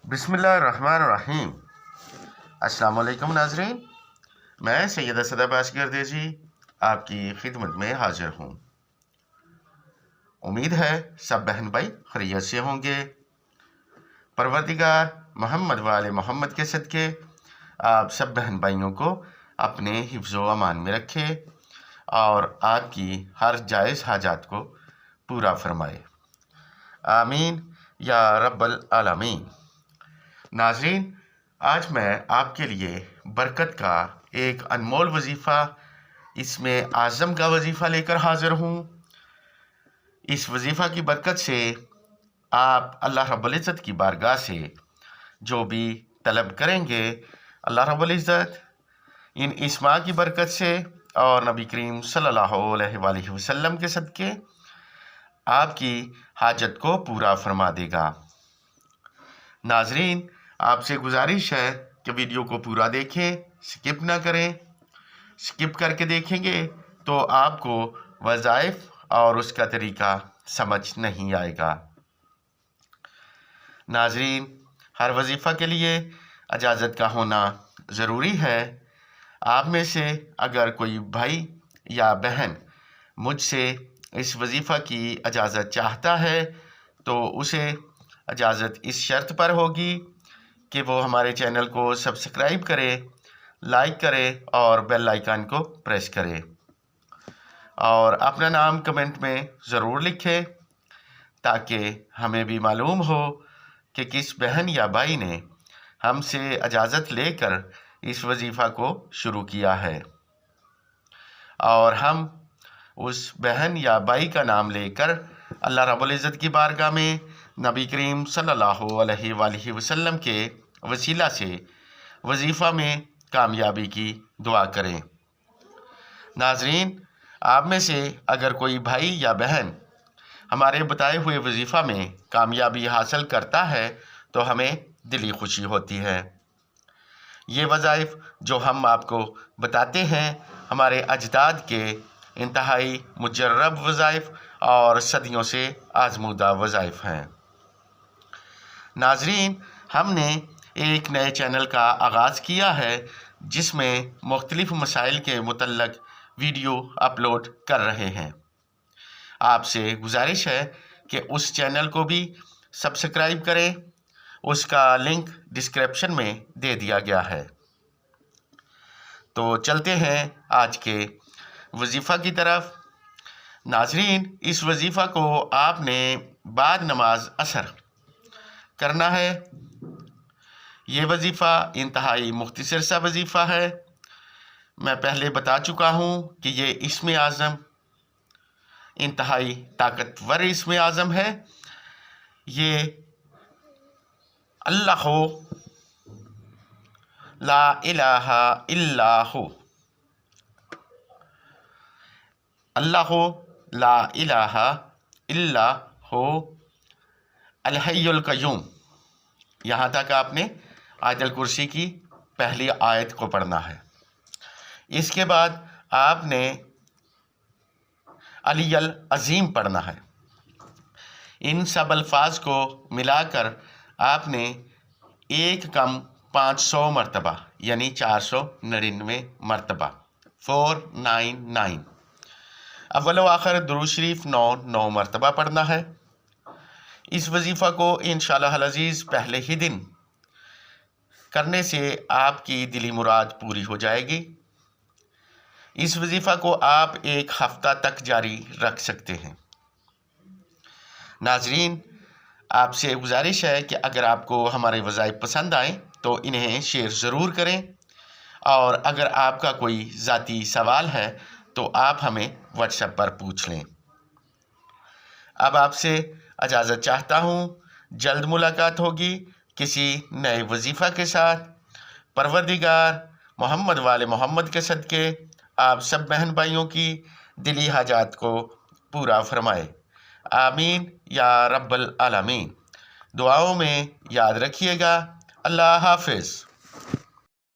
बिस्मिल्लाहिर्रहमानिर्रहीम। अस्सलाम वालेकुम नाजरीन, मैं सैयद असद अब्बास गर्देजी आपकी खिदमत में हाजिर हूँ। उम्मीद है सब बहन भाई खैरियत से होंगे। परवरदिगार मोहम्मद वाले मोहम्मद के सदके आप सब बहन भाइयों को अपने हिफ्ज़ो अमान में रखे और आपकी हर जायज़ हाजात को पूरा फरमाए। आमीन या रब्बल आलमीन। नाज़रीन, आज मैं आपके लिए बरकत का एक अनमोल वजीफ़ा, इसमें आज़म का वजीफ़ा लेकर हाज़िर हूँ। इस वजीफ़ा की बरकत से आप अल्लाह रब्बुल इज़्ज़त की बारगाह से जो भी तलब करेंगे, अल्लाह रब्बुल इज़्ज़त इन इस्मा की बरकत से और नबी करीम सल्लल्लाहु अलैहि वसल्लम के सदके आपकी हाजत को पूरा फरमा देगा। नाजरीन, आपसे गुजारिश है कि वीडियो को पूरा देखें, स्किप ना करें। स्किप करके देखेंगे तो आपको वज़ाइफ और उसका तरीका समझ नहीं आएगा। नाजरीन, हर वजीफ़ा के लिए इजाज़त का होना ज़रूरी है। आप में से अगर कोई भाई या बहन मुझसे इस वजीफ़ा की इजाज़त चाहता है तो उसे इजाज़त इस शर्त पर होगी कि वो हमारे चैनल को सब्सक्राइब करे, लाइक करे और बेल आइकन को प्रेस करे और अपना नाम कमेंट में ज़रूर लिखे ताकि हमें भी मालूम हो कि किस बहन या भाई ने हमसे इजाज़त लेकर इस वजीफ़ा को शुरू किया है और हम उस बहन या भाई का नाम लेकर अल्लाह रब्बुल इज़्ज़त की बारगाह में नबी करीम सल्लल्लाहु अलैहि वसल्लम के वसीला से वजीफ़ा में कामयाबी की दुआ करें। नाजरीन, आप में से अगर कोई भाई या बहन हमारे बताए हुए वजीफ़ा में कामयाबी हासिल करता है तो हमें दिली खुशी होती है। ये वज़ाइफ जो हम आपको बताते हैं हमारे अजदाद के इंतहाई मुजर्रब वज़ाइफ और सदियों से आज़मूदा वज़ाइफ हैं। नाजरीन, हमने एक नए चैनल का आगाज़ किया है जिसमें मुख्तलिफ मसाइल के मुतल्लक वीडियो अपलोड कर रहे हैं। आपसे गुजारिश है कि उस चैनल को भी सब्सक्राइब करें। उसका लिंक डिस्क्रिप्शन में दे दिया गया है। तो चलते हैं आज के वजीफ़ा की तरफ। नाजरीन, इस वजीफ़ा को आपने बाद नमाज असर करना है। ये वजीफ़ा इंतहाई मुख्तसर सा वजीफ़ा है। मैं पहले बता चुका हूँ कि ये इस्म आज़म इंतहाई ताकतवर इस्म आज़म है। ये अल्लाह ला इलाहा इल्ला हु, अल्लाह ला इलाहा इल्ला हु अल हय्युल क़य्यूम। यहाँ तक आपने आयतुल कुर्सी की पहली आयत को पढ़ना है। इसके बाद आपने अलियल अज़ीम पढ़ना है। इन सब अल्फाज को मिलाकर आपने एक कम 500 मरतबा यानी 499 मरतबा 499 अव्वल व आखिर दुरूद शरीफ 9 मरतबा पढ़ना है। इस वजीफ़ा को इंशाअल्लाह अज़ीज़ पहले ही दिन करने से आपकी दिली मुराद पूरी हो जाएगी। इस वजीफ़ा को आप एक हफ्ता तक जारी रख सकते हैं। नाजरीन, आपसे गुजारिश है कि अगर आपको हमारे वज़ाइफ पसंद आएँ तो इन्हें शेयर ज़रूर करें और अगर आपका कोई ज़ाती सवाल है तो आप हमें व्हाट्सएप पर पूछ लें। अब आपसे इजाज़त चाहता हूँ। जल्द मुलाकात होगी किसी नए वजीफ़ा के साथ। परवरदिगार मोहम्मद वाले मोहम्मद के सदके आप सब बहन भाइयों की दिली हाजात को पूरा फरमाए। आमीन या रब्बल आलमीन। दुआओं में याद रखिएगा। अल्लाह हाफ़िज़।